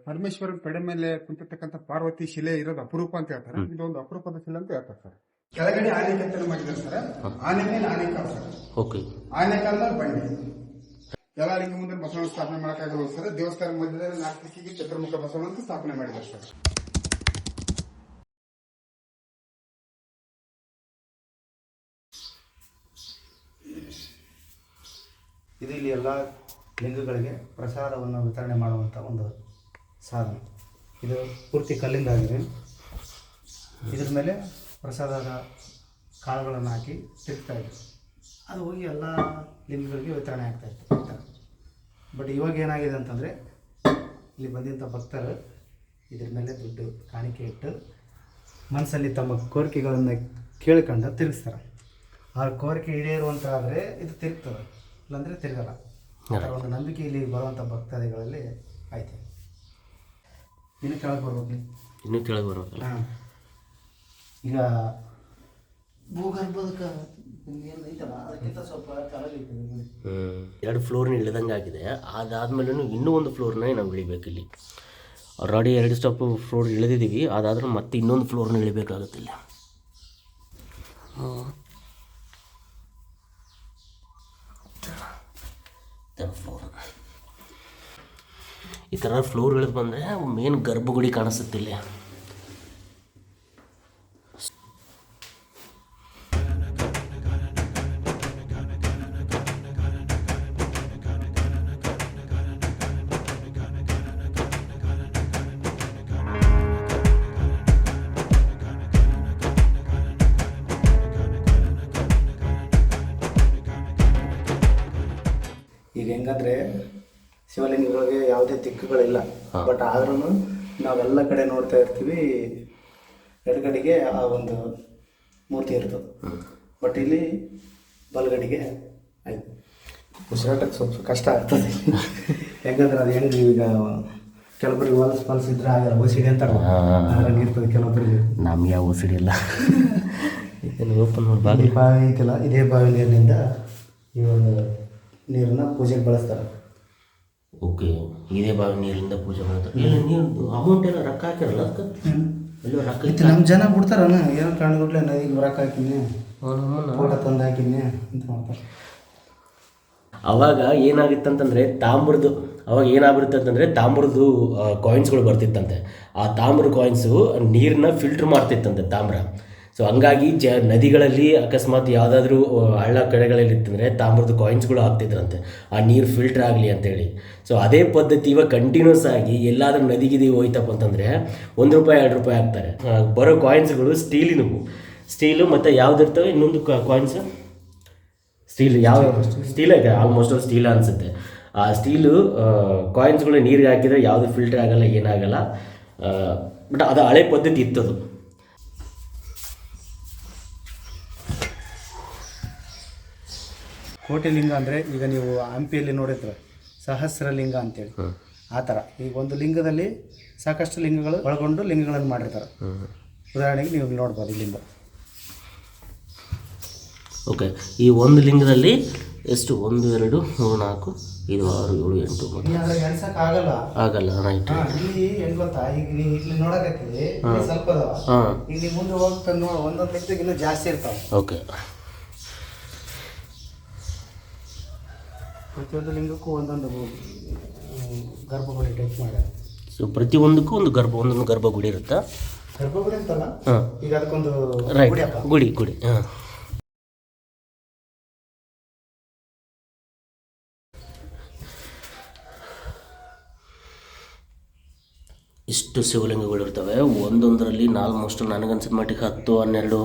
ಪರಮೇಶ್ವರನ ಪೆಡೆ ಮೇಲೆ ಕುಂತಿರ್ತಕ್ಕಂಥ ಪಾರ್ವತಿ ಶಿಲೆ ಇರೋದು ಅಪರೂಪ ಅಂತ ಹೇಳ್ತಾರೆ. ಇದೊಂದು ಅಪರೂಪದ ಶಿಲೆ ಅಂತ ಹೇಳ್ತಾರೆ ಸರ್. ಕೆಳಗಡೆ ಆನೆ ಕೆತ್ತನೆ ಮಾಡಿದ್ದಾರೆ ಸರ್. ಆನೆ ಮೇಲೆ ಆನೆ ಕಾಲ್ ಸರ್. ಓಕೆ. ಆನೆ ಕಾಲ್ ಮೇಲೆ ಬಂಡಿ. ಎಲ್ಲ ಲಿಂಗ ಮುಂದೆ ಬಸವಣ್ಣ ಸ್ಥಾಪನೆ ಮಾಡಕ್ಕಾಗಲ್ಲ ಸರ್. ದೇವಸ್ಥಾನ ಮಧ್ಯದಲ್ಲಿ 4 ದಿಕ್ಕಿಗೆ ಚತುರ್ಮುಖ ಬಸವಣ್ಣ ಅಂತ ಸ್ಥಾಪನೆ ಮಾಡಿದ್ದಾರೆ ಸರ್. ಇದು ಇಲ್ಲಿ ಎಲ್ಲ ಲಿಂಗಗಳಿಗೆ ಪ್ರಸಾದವನ್ನು ವಿತರಣೆ ಮಾಡುವಂಥ ಒಂದು ಸಾಧನ. ಇದು ಪೂರ್ತಿ ಕಲ್ಲಿಂದ ಆಗಿದೆ. ಇದ್ರ ಮೇಲೆ ಪ್ರಸಾದದ ಕಾಳುಗಳನ್ನು ಹಾಕಿ ತಿರ್ಗ್ತಾ ಇದೆ. ಅದು ಹೋಗಿ ಎಲ್ಲ ಲಿಂಗಗಳಿಗೆ ವಿತರಣೆ ಆಗ್ತಾಯಿತ್ತು. ಬಟ್ ಇವಾಗ ಏನಾಗಿದೆ ಅಂತಂದರೆ, ಇಲ್ಲಿ ಬಂದಂಥ ಭಕ್ತರು ಇದ್ರ ಮೇಲೆ ದುಡ್ಡು ಕಾಣಿಕೆ ಇಟ್ಟು ಮನಸ್ಸಲ್ಲಿ ತಮ್ಮ ಕೋರಿಕೆಗಳನ್ನು ಕೇಳ್ಕೊಂಡು ತಿರುಗಿಸ್ತಾರೆ. ಆ ಕೋರಿಕೆ ಈಡೇರುವಂತಾದರೆ ಇದು ತಿರುಗ್ತದೆ, ಇಲ್ಲಾಂದರೆ ತಿರುಗಲ್ಲ. ಒಂದು ನಂಬಿಕೆ ಇಲ್ಲಿ ಬರುವಂಥ ಭಕ್ತಾದಿಗಳಲ್ಲಿ ಆಯ್ತು. ಇನ್ನು ಕೆಳಗೆ ಬರ್ಬೇಕು. ಇನ್ನೂ ಕೆಳಗೆ ಬರ್ಬೇಕಲ್ಲ. ಹಾಂ, ಈಗ ಭೂಗರ್ಭದಕ್ಕೆ ಐತಲ್ಲ, ಅದಕ್ಕಿಂತ ಸ್ವಲ್ಪ ಕೆಳಗೈತೆ. 2 ಫ್ಲೋರ್ನ ಇಳಿದಂಗೆ ಆಗಿದೆ. ಅದಾದ್ಮೇಲೆ ಇನ್ನೂ ಒಂದು ಫ್ಲೋರ್ನ ನಾವು ಇಳಿಬೇಕು. ಇಲ್ಲಿ ಆಲ್ರೆಡಿ 2 ಫ್ಲೋರ್ ಇಳಿದಿದ್ದೀವಿ. ಅದಾದ್ರೆ ಮತ್ತೆ ಇನ್ನೊಂದು ಫ್ಲೋರ್ನ ಇಳಿಬೇಕಾಗುತ್ತೆ ಇಲ್ಲಿ. ಫ್ಲೋರ್ ಈ ಥರ ಫ್ಲೋರ್ ಇಳಿದು ಬಂದರೆ ಮೇನ್ ಗರ್ಭಗುಡಿ ಕಾಣಿಸುತ್ತೆ ಇಲ್ಲಿ. ಈಗ ಹೆಂಗಂದರೆ ಶಿವಲಿಂಗಗಳಿಗೆ ಯಾವುದೇ ದಿಕ್ಕುಗಳಿಲ್ಲ. ಬಟ್ ಆದ್ರೂ ನಾವೆಲ್ಲ ಕಡೆ ನೋಡ್ತಾ ಇರ್ತೀವಿ, ಎಡಗಡೆಗೆ ಆ ಒಂದು ಮೂರ್ತಿ ಇರ್ತದೆ. ಬಟ್ ಇಲ್ಲಿ ಬಲಗಡೆಗೆ ಆಯ್ತು. ಉಸಿರಾಟಕ್ಕೆ ಸ್ವಲ್ಪ ಕಷ್ಟ ಆಗ್ತದೆ. ಹೆಂಗಂದ್ರೆ ಅದು ಹೆಂಗೆ ಈಗ ಕೆಲವೊಬ್ಬರಿಗೆ ಹೊಲಸು ಇದ್ರೆ ಆಗಲ್ಲ, ಓಸಿಡಿ ಅಂತ ಇರ್ತದೆ ಕೆಲವೊಬ್ಬರಿಗೆ. ನಮ್ಗೆ ಯಾವ ಓಸಿಡಿ ಇಲ್ಲ. ಓಪನ್ ಮಾಡಿ ಬಾವಿ ಐತಿಲ್ಲ, ಇದೇ ಬಾವಿ ನೀರಿನಿಂದ ಈ ಒಂದು ನೀರನ್ನು ಪೂಜೆಗೆ ಬಳಸ್ತಾರೆ. ಓಕೆ, ಇದೇ ಬಾವಿ ನೀರಿಂದ ಪೂಜೆ ಮಾಡ್ತಾರೆ. ಇಲ್ಲ ನೀರು ಅಮೌಂಟ್ ಎಲ್ಲ ರೊಕ್ಕ ಹಾಕಿರಲ್ಲ ಅದಕ್ಕೆ? ಎಲ್ಲೋ ರೊಕ್ಕ ಇತ್ತು. ನಮ್ಮ ಜನ ಬಿಡ್ತಾರಣ್ಣ, ಏನೋ ಕಾಣ್ಬಿಟ್ಲೆ ನದಿಗೆ ರೊಕ್ಕ ಹಾಕಿನಿ, ಫೋಟೋ ತಂದು ಹಾಕಿನಿ ಅಂತ ಮಾಡ್ತಾರೆ. ಅವಾಗ ಏನಾಗಿತ್ತಂತಂದರೆ ಅವಾಗ ಏನಾಗ್ಬಿಡುತ್ತಂತಂದರೆ ತಾಮ್ರದ್ದು ಕಾಯಿನ್ಸ್ಗಳು ಬರ್ತಿತ್ತಂತೆ. ಆ ತಾಮ್ರ ಕಾಯಿನ್ಸು ನೀರನ್ನ ಫಿಲ್ಟ್ರ್ ಮಾಡ್ತಿತ್ತಂತೆ ತಾಮ್ರ. ಸೊ ಹಂಗಾಗಿ ನದಿಗಳಲ್ಲಿ ಅಕಸ್ಮಾತ್ ಯಾವುದಾದ್ರೂ ಹಳ್ಳ ಕಡೆಗಳಲ್ಲಿ ಇತ್ತಂದರೆ ತಾಮ್ರದ ಕಾಯಿನ್ಸ್ಗಳು ಹಾಕ್ತಿದ್ರಂತೆ, ಆ ನೀರು ಫಿಲ್ಟ್ರ್ ಆಗಲಿ ಅಂತೇಳಿ. ಸೊ ಅದೇ ಪದ್ಧತಿ ಇವಾಗ ಕಂಟಿನ್ಯೂಸ್ ಆಗಿ ಎಲ್ಲಾದ್ರೂ ನದಿಗಿದಿ ಹೋಯ್ತಪ್ಪ ಅಂತಂದರೆ ₹1 ₹2 ಹಾಕ್ತಾರೆ. ಬರೋ ಕಾಯಿನ್ಸ್ಗಳು ಸ್ಟೀಲು ಮತ್ತು ಯಾವುದಿರ್ತವೆ ಇನ್ನೊಂದು ಕಾಯಿನ್ಸ್ ಸ್ಟೀಲ್. ಯಾವ ಸ್ಟೀಲ್ ಇದೆ, ಆಲ್ಮೋಸ್ಟ್ ಸ್ಟೀಲ್ ಅನಿಸುತ್ತೆ. ಆ ಸ್ಟೀಲು ಕಾಯಿನ್ಸ್ಗಳು ನೀರಿಗೆ ಹಾಕಿದರೆ ಯಾವುದು ಫಿಲ್ಟರ್ ಆಗಲ್ಲ, ಏನಾಗಲ್ಲ. ಬಟ್ ಅದು ಹಳೆ ಪದ್ಧತಿ ಇತ್ತದು. ಕೋಟಿಲಿಂಗ ಅಂದರೆ ಈಗ ನೀವು ಹಂಪಿಯಲ್ಲಿ ನೋಡಿದ್ರೆ ಸಹಸ್ರಲಿಂಗ ಅಂತೇಳಿ, ಆ ಥರ ಈಗ ಒಂದು ಲಿಂಗದಲ್ಲಿ ಸಾಕಷ್ಟು ಲಿಂಗಗಳು ಒಳಗೊಂಡು ಲಿಂಗಗಳನ್ನು ಮಾಡಿರ್ತಾರೆ. ಉದಾಹರಣೆಗೆ ನೀವು ನೋಡ್ಬೋದು ಇಲ್ಲಿಂದ. ಓಕೆ, ಈ ಒಂದು ಲಿಂಗದಲ್ಲಿ ಎಷ್ಟು 1 2 3 4 5 6 7 8 ಎಣ್ಸಕ್ಕಾಗಲ್ಲ. ಆಗಲ್ಲ. ರೈಟ್. ಇಲ್ಲಿ ಹೆಂಗ್ ಗೊತ್ತಾ, ಈಗ ನೀವು ಇಲ್ಲಿ ನೋಡಕತ್ತೀವಿ ಸ್ವಲ್ಪ ಅದಾವ, ಇಲ್ಲಿ ಮುಂದೆ ಹೋಗ್ತಾ ಒಂದೊಂದು ಲಿಂಗಕ್ಕೆ ಇನ್ನೂ ಜಾಸ್ತಿ ಇರ್ತಾವೆ. ಓಕೆ, ಪ್ರತಿಯೊಂದು ಲಿಂಗಕ್ಕೂ ಒಂದೊಂದು ಗರ್ಭಗುಡಿ ಟೈಪ್ ಮಾಡ್ಯಾರ. ಸೊ ಪ್ರತಿಯೊಂದಕ್ಕೂ ಒಂದೊಂದು ಗರ್ಭಗುಡಿ ಇರುತ್ತಾ? ಗರ್ಭಗುಡಿ ಅಂತಲ್ಲ, ಈಗ ಅದಕ್ಕೊಂದು ಗುಡಿ. ಹಾಂ, ಇಷ್ಟು ಶಿವಲಿಂಗಗಳು ಇರ್ತವೆ. ಒಂದೊಂದರಲ್ಲಿ ಆಲ್ಮೋಸ್ಟ್ ನನಗನ್ಸಿದ ಮಟ್ಟಿಗೆ 10 12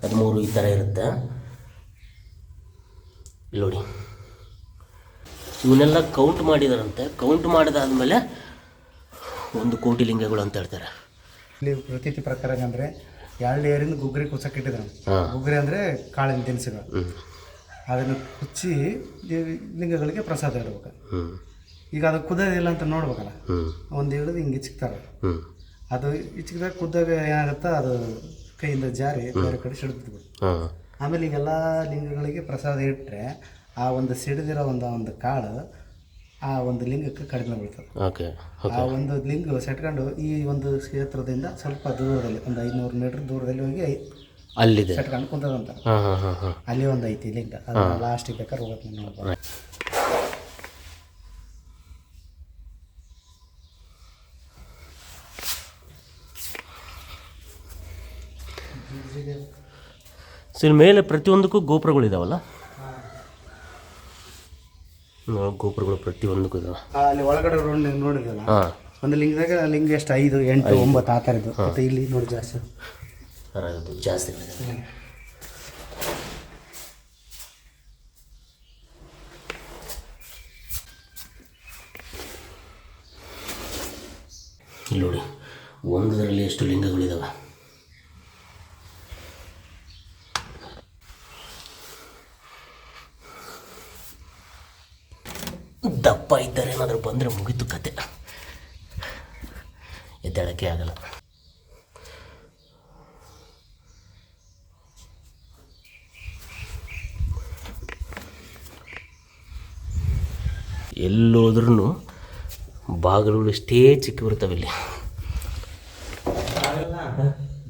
13 ಈ ಥರ ಇರುತ್ತೆ. ಇಲ್ಲಿ ನೋಡಿ, ಇವನ್ನೆಲ್ಲ ಕೌಂಟ್ ಮಾಡಿದಾರಂತೆ. ಕೌಂಟ್ ಮಾಡಿದಾದ್ಮೇಲೆ 1 ಕೋಟಿ ಲಿಂಗಗಳು ಅಂತ ಹೇಳ್ತಾರೆ. ಇಲ್ಲಿ ಪ್ರತೀತಿ ಪ್ರಕಾರ ಅಂದರೆ 2 ಏರಿಂದ ಗುಗ್ರಿ ಕುಚ್ಚಕ್ಕೆ ಇಟ್ಟಿದ್ರು. ಗುಗ್ರಿ ಅಂದರೆ ಕಾಳಿನ ದಿನಸುಗಳು. ಅದನ್ನು ಕುಚ್ಚಿ ಲಿಂಗಗಳಿಗೆ ಪ್ರಸಾದ ಇಡ್ಬೇಕು. ಈಗ ಅದು ಕುದೋದಿಲ್ಲ ಅಂತ ನೋಡ್ಬೇಕಲ್ಲ, ಒಂದು ಹಿಡಿದು ಹಿಂಗೆ ಇಚ್ಚಿಕ್ತಾರೆ. ಅದು ಇಚ್ಚಿಕ್ದಾಗ ಕುದ್ದಾಗ ಏನಾಗುತ್ತಾ, ಅದು ಕೈಯಿಂದ ಜಾರಿ ಬೇರೆ ಕಡೆ ಸಿಡಿದ್ಬಿಟ್ಟು. ಆಮೇಲೆ ಈಗೆಲ್ಲ ಲಿಂಗಗಳಿಗೆ ಪ್ರಸಾದ ಇಟ್ಟರೆ ಆ ಒಂದು ಸಿಡಿದಿರೋ ಒಂದು ಕಾಳು ಆ ಒಂದು ಲಿಂಗಕ್ಕೆ ಕಡಿಮೆ ಬೀಳ್ತದೆ. ಓಕೆ ಆ ಒಂದು ಲಿಂಗ ಸೆಟ್ಕೊಂಡು ಈ ಒಂದು ಕ್ಷೇತ್ರದಿಂದ ಸ್ವಲ್ಪ ದೂರದಲ್ಲಿ ಒಂದು 500 ಮೀಟರ್ ದೂರದಲ್ಲಿ ಹೋಗಿ ಅಲ್ಲಿದೆ ಸೆಟ್ಕೊಂಡು ಕುಂತದಂತ. ಹಾಂ ಹಾಂ ಹಾಂ ಹಾಂ ಅಲ್ಲಿ ಒಂದು ಐತಿ ಲಿಂಗ, ಅದು ಲಾಸ್ಟಿಗೆ ಬೇಕಾದ್ರೆ ಹೋಗ್ತೀನಿ ನೋಡ್ಬೋದು. ಸೊ ಇಲ್ಲಿ ಮೇಲೆ ಪ್ರತಿಯೊಂದಕ್ಕೂ ಗೋಪುರಗಳಿದಾವಲ್ಲ, ಗೋಪುರಗಳು ಪ್ರತಿಯೊಂದಕ್ಕೂ ಇದಾವೆ. ಅಲ್ಲಿ ಒಳಗಡೆ ರೌಂಡ್ ನೋಡಿದಲ್ಲ, ಹಾಂ ಒಂದು ಲಿಂಗದಾಗ ಲಿಂಗ ಎಷ್ಟು 5, 8, 9 ಆ ಥರ ಇದ್ದು. ಮತ್ತು ಇಲ್ಲಿ ನೋಡಿ ಜಾಸ್ತಿ ಜಾಸ್ತಿ ಇಲ್ಲಿ ನೋಡಿ, ಒಂದರಲ್ಲಿ ಎಷ್ಟು ಲಿಂಗಗಳಿದಾವೆ. ದಪ್ಪ ಇದ್ದಾರೆ ಏನಾದರೂ ಬಂದರೆ ಮುಗೀತು ಕತೆ, ಎದ್ದೇಳಕ್ಕೆ ಆಗಲ್ಲ. ಎಲ್ಲೋದ್ರೂ ಬಾಗಿಲುಗಳು ಇಷ್ಟೇ ಚಿಕ್ಕವಿರ್ತವೆ ಇಲ್ಲಿ.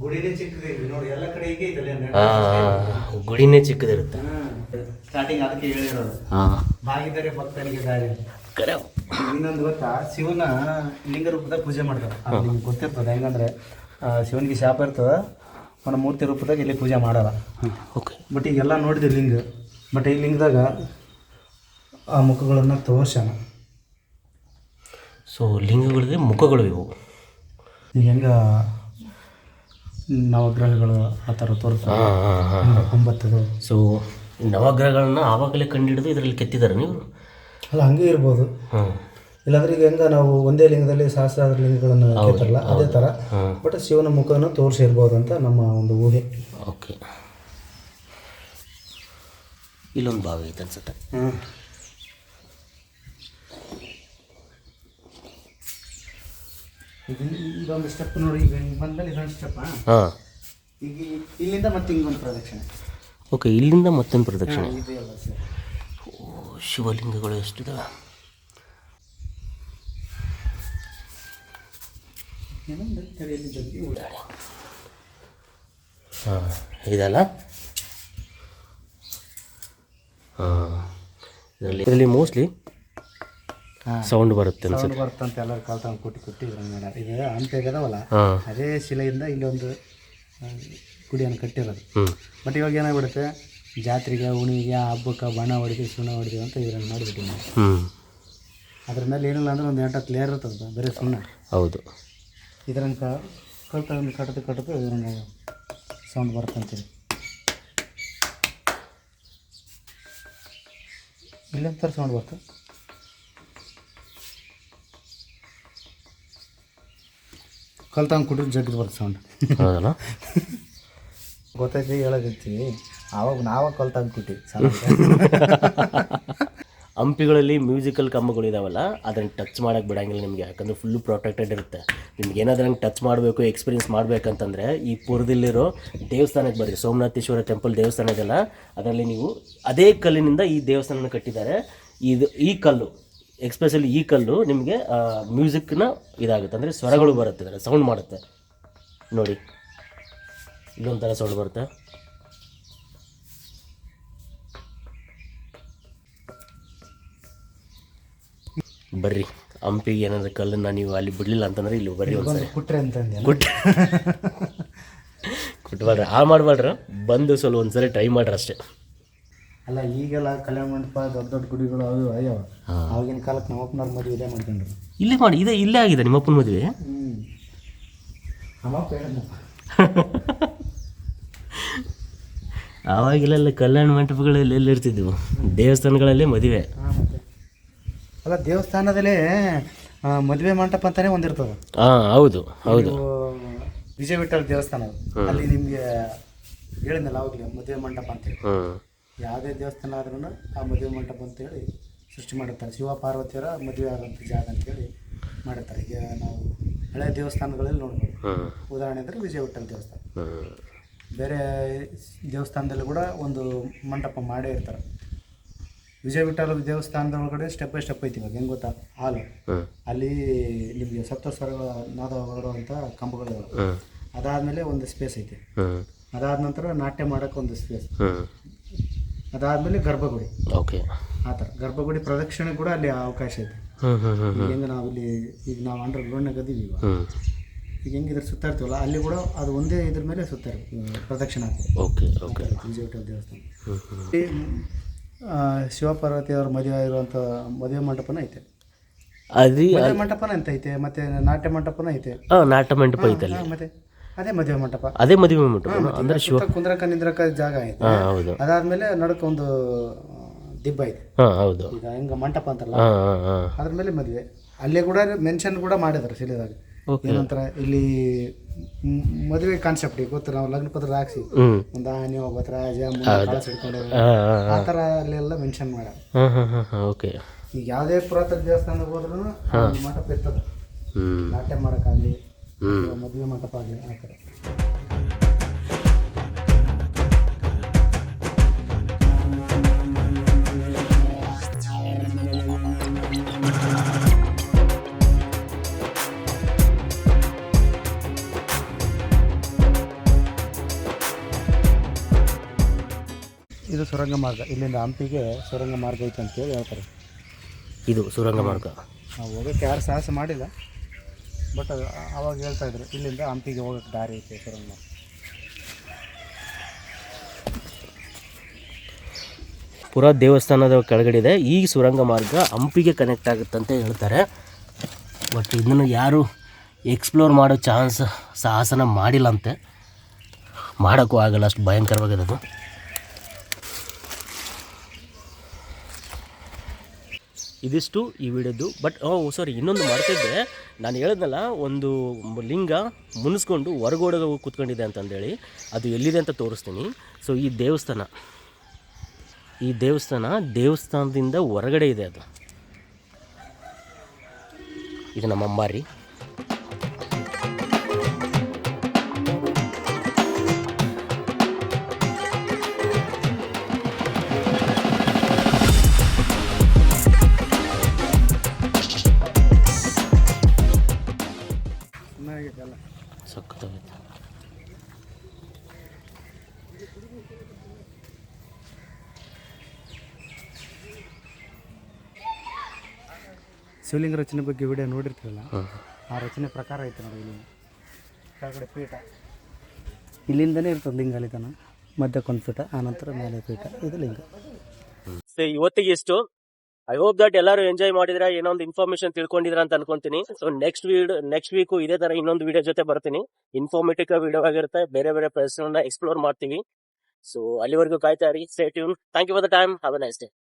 ಗುಡಿನೇ ಚಿಕ್ಕದು ನೋಡಿ, ಎಲ್ಲ ಕಡೆ ಹೀಗೆ ಇದೆ. ಗುಡಿನೇ ಚಿಕ್ಕದಿರುತ್ತೆ. ಸ್ಟಾರ್ಟಿಂಗ್ ಅದಕ್ಕೆ ಹೇಳಿರೋದು, ಹಾಂ ಬಾಗಿದರೆ ಭಕ್ತನಿಗೆ ದಾರಿ. ಕರೆ. ಇನ್ನೊಂದು ಗೊತ್ತಾ, ಶಿವನ ಲಿಂಗ ರೂಪದಾಗ ಪೂಜೆ ಮಾಡ್ತಾರೆ. ಅದು ನಿಮ್ಗೆ ಗೊತ್ತಿರ್ತದೆ. ಹೆಂಗಂದ್ರೆ ಶಿವನಿಗೆ ಶಾಪ ಇರ್ತದೆ, ಅವನ ಮೂರ್ತಿ ರೂಪದಾಗ ಇಲ್ಲಿ ಪೂಜೆ ಮಾಡಲ್ಲ. ಓಕೆ. ಬಟ್ ಈಗೆಲ್ಲ ನೋಡಿದೆ ಲಿಂಗ, ಬಟ್ ಈ ಲಿಂಗದಾಗ ಆ ಮುಖಗಳನ್ನು ತೋರ್ಸ್ಯಾನ. ಸೊ ಲಿಂಗಗಳಿಗೆ ಮುಖಗಳು ಇವು. ಈಗ ಹೆಂಗ ನವಗ್ರಹಗಳು ಆ ಥರ ತೋರಿಸ್ತಾರೆ, 9. ಸೊ ನವಗ್ರಹಗಳನ್ನ ಆವಾಗಲೇ ಕಂಡುಹಿಡಿದು ಇದರಲ್ಲಿ ಕೆತ್ತಿದ್ದಾರೆ ನೀವು? ಅಲ್ಲ, ಹಂಗೆ ಇರ್ಬೋದು. ಇಲ್ಲಾಂದ್ರೆ ಈಗ ಹೆಂಗ ನಾವು ಒಂದೇ ಲಿಂಗದಲ್ಲಿ ಸಹಸ್ರಾರು ಲಿಂಗಗಳನ್ನು ಕೆತ್ತಾರಲ್ಲ, ಅದೇ ಥರ. ಬಟ್ ಶಿವನ ಮುಖವನ್ನು ತೋರಿಸಿರ್ಬೋದು ಅಂತ ನಮ್ಮ ಒಂದು ಊಹೆ. ಓಕೆ. ಇಲ್ಲೊಂದು ಬಾವಿ ಐತೆ ಅನ್ಸುತ್ತೆ. ಇದೊಂದು ಸ್ಟೆಪ್ ನೋಡಿ, ಈಗ ಬಂದಲ್ಲಿ ಇದೊಂದು ಸ್ಟೆಪ್. ಹಾಂ. ಈಗ ಇಲ್ಲಿಂದ ಮತ್ತೆ ಹಿಂಗೊಂದು ಪ್ರದಕ್ಷಿಣೆ. ಓಕೆ, ಇಲ್ಲಿಂದ ಮತ್ತೊಂದು ಪ್ರದಕ್ಷಿಣೆ. ಇದೆಯಲ್ಲ ಸರ್. ಓ, ಶಿವಲಿಂಗಗಳು ಎಷ್ಟಿದಾವೆ. ಹಾಂ, ಇದಲ್ಲ. ಹಾಂ, ಇದರಲ್ಲಿ ಮೋಸ್ಟ್ಲಿ ಸೌಂಡ್ ಬರುತ್ತೆ ಸೌಂಡ್ ಅನ್ಸುತ್ತೆ. ಬರ್ತಂತ ಎಲ್ಲರೂ ಕಾಲ್ ತಗೊಂಡು ಕುಟ್ಟಿ ಇದ್ರಂಗೆ ಇದು ಹಂಪಿಯಾಗದವಲ್ಲ, ಹಾಂ. ಅದೇ ಶಿಲೆಯಿಂದ ಇಲ್ಲೊಂದು ಗುಡಿಯನ್ನು ಕಟ್ಟಿರೋದು. ಹ್ಞೂ. ಬಟ್ ಇವಾಗ ಏನಾಗ್ಬಿಡುತ್ತೆ, ಜಾತ್ರೆಗೆ, ಉಣಿಗೆ, ಹಬ್ಬಕ್ಕೆ ಬಣ್ಣ ಹೊಡಿತೀವಿ, ಸುಣ್ಣ ಹೊಡಿತೀವಿ ಅಂತ ಇದ್ರಲ್ಲಿ ಮಾಡಿಬಿಟ್ಟು ನಾವು. ಹ್ಞೂ. ಅದ್ರ ಮೇಲೆ ಏನಿಲ್ಲ ಅಂದ್ರೆ ಒಂದು 8-10 ಲೇಯರ್ ಇರ್ತದೆ, ಬರೀ ಸುಣ್ಣ. ಹೌದು. ಇದ್ರಂಗೆ ಕಲ್ತಂದು ಕಟ್ಟದು ಇದ್ರಂಗೆ ಸೌಂಡ್ ಬರ್ತಂತೀವಿ. ಇಲ್ಲೊಂಥರ ಸೌಂಡ್ ಬರ್ತದೆ. ಕಲ್ತಂಗೆ ಕುಡಿದು ಜಗ್ಗದು ಬರ್ತದೆ ಸೌಂಡ್. ಹೌದಲ್ಲ. ಗೊತ್ತೈತಿ ಹೇಳಕತ್ತೀವಿ, ಆವಾಗ ನಾವಾಗ ಕಲ್ತಂಗೆ ಕುಟ್ಟಿ. ಹಂಪಿಗಳಲ್ಲಿ ಮ್ಯೂಸಿಕಲ್ ಕಂಬಗಳಿದಾವಲ್ಲ, ಅದನ್ನು ಟಚ್ ಮಾಡೋಕ್ಕೆ ಬಿಡೋಂಗಿಲ್ಲ ನಿಮಗೆ, ಯಾಕಂದರೆ ಫುಲ್ಲು ಪ್ರೊಟೆಕ್ಟೆಡ್ ಇರುತ್ತೆ. ನಿಮ್ಗೆ ಏನಾದರೂ ಹಂಗೆ ಟಚ್ ಮಾಡಬೇಕು, ಎಕ್ಸ್ಪೀರಿಯನ್ಸ್ ಮಾಡಬೇಕಂತಂದರೆ ಈ ಪುರದಲ್ಲಿರೋ ದೇವಸ್ಥಾನಕ್ಕೆ ಬರ್ರಿ. ಸೋಮನಾಥೇಶ್ವರ ಟೆಂಪಲ್ ದೇವಸ್ಥಾನ ಇದೆಯಲ್ಲ, ಅದರಲ್ಲಿ ನೀವು ಅದೇ ಕಲ್ಲಿನಿಂದ ಈ ದೇವಸ್ಥಾನನ ಕಟ್ಟಿದ್ದಾರೆ. ಈ ಕಲ್ಲು, ಎಕ್ಸ್ಪೆಷಲಿ ಈ ಕಲ್ಲು ನಿಮಗೆ ಮ್ಯೂಸಿಕ್ನ ಇದಾಗುತ್ತೆ, ಅಂದರೆ ಸ್ವರಗಳು ಬರುತ್ತೆ, ಸೌಂಡ್ ಮಾಡುತ್ತೆ ನೋಡಿ. ಇಲ್ಲೊಂಥರ ಸೌಂಡ್ ಬರುತ್ತೆ. ಬರ್ರಿ, ಹಂಪಿಗೆ ಏನಾದರೂ ಕಲ್ಲನ್ನು ನೀವು ಅಲ್ಲಿ ಬಿಡಲಿಲ್ಲ ಅಂತಂದರೆ ಇಲ್ಲಿ ಬರ್ರಿ ಒಂದ್ಸರಿ. ಕುಟ್ರೆ ಅಂತಂದೆ ಕುಟ್ಬಾಡ್ರಿ, ಮಾಡಬೇಡ್ರಿ, ಬಂದು ಸ್ವಲ್ಪ ಒಂದ್ಸರಿ ಟ್ರೈ ಮಾಡ್ರಿ ಅಷ್ಟೇ. ಅಲ್ಲ, ಈಗೆಲ್ಲ ಕಲ್ಯಾಣ ಮಂಟಪ, ದೊಡ್ಡ ದೊಡ್ಡ ಗುಡಿಗಳು ಅವು ಅಯ್ಯವ. ಆವಾಗಿನ ಕಾಲಕ್ಕೆ ನಮ್ಮ ಅಪ್ಪನವ್ರ ಮದುವೆ ಇದೇ ಮಾಡ್ಕೊಂಡ್ರು. ಇಲ್ಲೇ ಮಾಡಿ, ಇಲ್ಲೇ ಆಗಿದೆ ನಿಮ್ಮ ಅಪ್ಪನ ಮದುವೆ. ನಮ್ಮಪ್ಪ ಹೇಳಿದ್ನಪ್ಪ. ಆವಾಗಿಲ್ಲ ಕಲ್ಯಾಣ ಮಂಟಪಗಳಲ್ಲಿ ಎಲ್ಲಿರ್ತಿದ್ವು, ದೇವಸ್ಥಾನಗಳಲ್ಲೇ ಮದುವೆ. ಅಲ್ಲ, ದೇವಸ್ಥಾನದಲ್ಲೇ ಮದುವೆ ಮಂಟಪ ಅಂತಾನೆ ಒಂದಿರ್ತದೆ. ಹಾಂ, ಹೌದು ಹೌದು. ವಿಜಯ ವಿಠಲ್ ದೇವಸ್ಥಾನ ಅಲ್ಲಿ ನಿಮಗೆ ಹೇಳಿದ್ನಲ್ಲ ಅವಾಗಲೇ, ಮದುವೆ ಮಂಟಪ ಅಂತೇಳಿ. ಯಾವುದೇ ದೇವಸ್ಥಾನ ಆದ್ರೂ ಆ ಮದುವೆ ಮಂಟಪ ಅಂತೇಳಿ ಸೃಷ್ಟಿ ಮಾಡಿರ್ತಾರೆ. ಶಿವ ಪಾರ್ವತಿಯರ ಮದುವೆ ಆದಂಥ ಜಾಗ ಅಂತೇಳಿ ಮಾಡಿರ್ತಾರೆ. ಈಗ ನಾವು ಹಳೆ ದೇವಸ್ಥಾನಗಳಲ್ಲಿ ನೋಡ್ಬೋದು. ಉದಾಹರಣೆ ಅಂದರೆ ವಿಜಯ ವಿಠಲ್ ದೇವಸ್ಥಾನ. ಬೇರೆ ದೇವಸ್ಥಾನದಲ್ಲಿ ಕೂಡ ಒಂದು ಮಂಟಪ ಮಾಡೇ ಇರ್ತಾರೆ. ವಿಜಯ ವಿಠಲ ದೇವಸ್ಥಾನದ ಒಳಗಡೆ ಸ್ಟೆಪ್ ಬೈ ಸ್ಟೆಪ್ ಐತಿ ಇವಾಗ ಹೆಂಗೆ ಗೊತ್ತಾ ಹಾಲು ಅಲ್ಲಿ ನಿಮಗೆ ಸಪ್ತಸ್ವರಗಳ ನಾದ ಹೊರಡುವಂಥ ಕಂಬಗಳು ಅದಾದಮೇಲೆ ಒಂದು ಸ್ಪೇಸ್ ಐತಿ. ಅದಾದ ನಂತರ ನಾಟ್ಯ ಮಾಡೋಕೆ ಒಂದು ಸ್ಪೇಸ್. ಅದಾದಮೇಲೆ ಗರ್ಭಗುಡಿ. ಓಕೆ. ಆ ಥರ ಗರ್ಭಗುಡಿ ಪ್ರದಕ್ಷಿಣೆ ಕೂಡ ಅಲ್ಲಿ ಅವಕಾಶ ಐತಿ. ಹೆಂಗೆ ನಾವು ಇಲ್ಲಿ ಈಗ ನಾವು ಅಂಡರ್ ಗ್ರೌಂಡ್ನಾಗ ಅದೀವಿ ಈಗ ಹೆಂಗೆ ಇದ್ರ ಸುತ್ತಾ ಇರ್ತೀವಲ್ಲ ಅಲ್ಲಿ ಕೂಡ ಅದು ಒಂದೇ ಇದ್ರ ಮೇಲೆ ಸುತ್ತಾ ಪ್ರದಕ್ಷಿಣೆ ಆಗ್ತದೆ. Okay okay. ವಿಜಯ ವಿಠಲ ದೇವಸ್ಥಾನ ಶಿವಪಾರ್ವತಿ ಅವ್ರ ಮದುವೆ ಆಗಿರುವಂಥ ಮದುವೆ ಮಂಟಪನ ಐತೆ. ಮದುವೆ ಮಂಟಪನ ಅಂತ ಐತೆ, ಮತ್ತೆ ನಾಟ್ಯ ಮಂಟಪನ ಐತೆ. ನಾಟ್ಯ ಮಂಟಪ ಐತೆ ಮತ್ತೆ ಅದೇ ಮದುವೆ ಮಂಟಪ. ಅದೇ ಮದುವೆ ಮಂಟಪ ಅಂದ್ರೆ ಕುಂದ್ರಕ ನಿಂದ್ರಕ ಜಾಗ ಐತೆ. ಅದಾದ್ಮೇಲೆ ನಡಕ ಒಂದು ದಿಬ್ಬ ಐತೆ. ಹೌದು. ಈಗ ಹೆಂಗ ಮಂಟಪ ಅಂತಾರಲ್ಲ ಅದ್ರ ಮೇಲೆ ಮದುವೆ. ಅಲ್ಲೇ ಕೂಡ ಮೆನ್ಷನ್ ಕೂಡ ಮಾಡಿದಾರೆ ಶಿಲೆದಾಗ. ಏನಂತಾರ ಇಲ್ಲಿ ಮದುವೆ ಕಾನ್ಸೆಪ್ಟ್ ಗೊತ್ತು, ನಾವು ಲಗ್ನ ಪತ್ರ ಹಾಕ್ಸಿ ಒಂದು ಆನೆ ಒಬ್ಬ ರಾಜ ಹಿಡ್ಕೊಂಡು ಆ ಥರ ಅಲ್ಲೆಲ್ಲ ಮೆನ್ಷನ್ ಮಾಡ್ಯಾರ. ಓಕೆ. ಈಗ ಯಾವುದೇ ಪುರಾತನ ದೇವಸ್ಥಾನಕ್ಕೆ ಹೋದ್ರೂ ಮಂಟಪ ಇರ್ತದೆ, ನಾಟ್ಯ ಮಾಡೋಕ್ಕಾಗಲಿ ಮದುವೆ ಮಂಟಪ ಆಗಲಿ ಆ ಥರ. ಇದು ಸುರಂಗ ಮಾರ್ಗ. ಇಲ್ಲಿಂದ ಹಂಪಿಗೆ ಸುರಂಗ ಮಾರ್ಗ ಐತೆ ಅಂತೇಳಿ ಹೇಳ್ತಾರೆ. ಇದು ಸುರಂಗ ಮಾರ್ಗ. ನಾವು ಹೋಗೋಕ್ಕೆ ಯಾರು ಸಾಹಸ ಮಾಡಿಲ್ಲ, ಬಟ್ ಅವಾಗ ಹೇಳ್ತಾ ಇದ್ರು ಇಲ್ಲಿಂದ ಹಂಪಿಗೆ ಹೋಗೋಕ್ಕೆ ದಾರಿ ಐತೆ ಸುರಂಗ ಮಾರ್ಗ. ಪುರಾ ದೇವಸ್ಥಾನದ ಕೆಳಗಡೆ ಇದೆ ಈ ಸುರಂಗ ಮಾರ್ಗ, ಹಂಪಿಗೆ ಕನೆಕ್ಟ್ ಆಗುತ್ತಂತ ಹೇಳ್ತಾರೆ. ಬಟ್ ಇದನ್ನು ಯಾರು ಎಕ್ಸ್ಪ್ಲೋರ್ ಮಾಡೋ ಸಾಹಸನ ಮಾಡಿಲ್ಲ ಅಂತೆ, ಮಾಡೋಕ್ಕೂ ಆಗಲ್ಲ, ಅಷ್ಟು ಭಯಂಕರವಾಗಿರೋದು. ಇದಿಷ್ಟು ಈ ವಿಡಿಯೋದು. ಬಟ್ ಸಾರಿ, ಇನ್ನೊಂದು ಮಾಡ್ತಿದ್ದೆ, ನಾನು ಹೇಳಿದ್ನಲ್ಲ ಒಂದು ಲಿಂಗ ಮುನಿಸ್ಕೊಂಡು ಹೊರಗೋಡೆ ಕೂತ್ಕೊಂಡಿದೆ ಅಂತಂದೇಳಿ, ಅದು ಎಲ್ಲಿದೆ ಅಂತ ತೋರಿಸ್ತೀನಿ. ಸೊ ಈ ದೇವಸ್ಥಾನದಿಂದ ಹೊರಗಡೆ ಇದೆ. ಇದು ನಮ್ಮ ಅಂಬಾರಿ. ಸಖತ್ತಾಗೈತೆ. ಶಿವಲಿಂಗ ರಚನೆ ಬಗ್ಗೆ ವಿಡಿಯೋ ನೋಡಿರ್ತೀರಲ್ಲ, ಆ ರಚನೆ ಪ್ರಕಾರ ಐತೆ ನೋಡಿ. ಇಲ್ಲಿ ಕೆಳಗಡೆ ಪೀಠ, ಇಲ್ಲಿಂದನೇ ಇರ್ತದೆ ಲಿಂಗ, ಅಲ್ಲಿತನ ಮಧ್ಯಕ್ಕೊಂದು ಪೀಠ, ಆನಂತರ ಮೇಲೆ ಪೀಠ, ಇದು ಲಿಂಗ. ಇವತ್ತಿಗೆ ಇಷ್ಟು. ಐ ಹೋಪ್ ದಟ್ ಎಲ್ಲರೂ ಎಂಜಾಯ್ ಮಾಡಿದ್ರೆ, ಏನೋ ಒಂದು ಇನ್ಫಾರ್ಮೇಶನ್ ತಿಳ್ಕೊಂಡಿದ್ರ ಅಂತ ಅನ್ಕೊಂತೀನಿ. ಸೊ ನೆಕ್ಸ್ಟ್ ವೀಕು ಇದೇ ತರ ಇನ್ನೊಂದು ವಿಡಿಯೋ ಜೊತೆ ಬರ್ತೀನಿ. ಇನ್ಫಾರ್ಮೇಟಿವ್ ವಿಡಿಯೋ ಆಗಿರುತ್ತೆ, ಬೇರೆ ಬೇರೆ ಪ್ಲೇಸ್ ಎಕ್ಸ್ಪ್ಲೋರ್ ಮಾಡ್ತೀವಿ. ಸೊ ಅಲ್ಲಿವರೆಗೂ ಕಾಯ್ತಾ ಇರಿ. Stay tune. Thank you for the time. Have a nice day.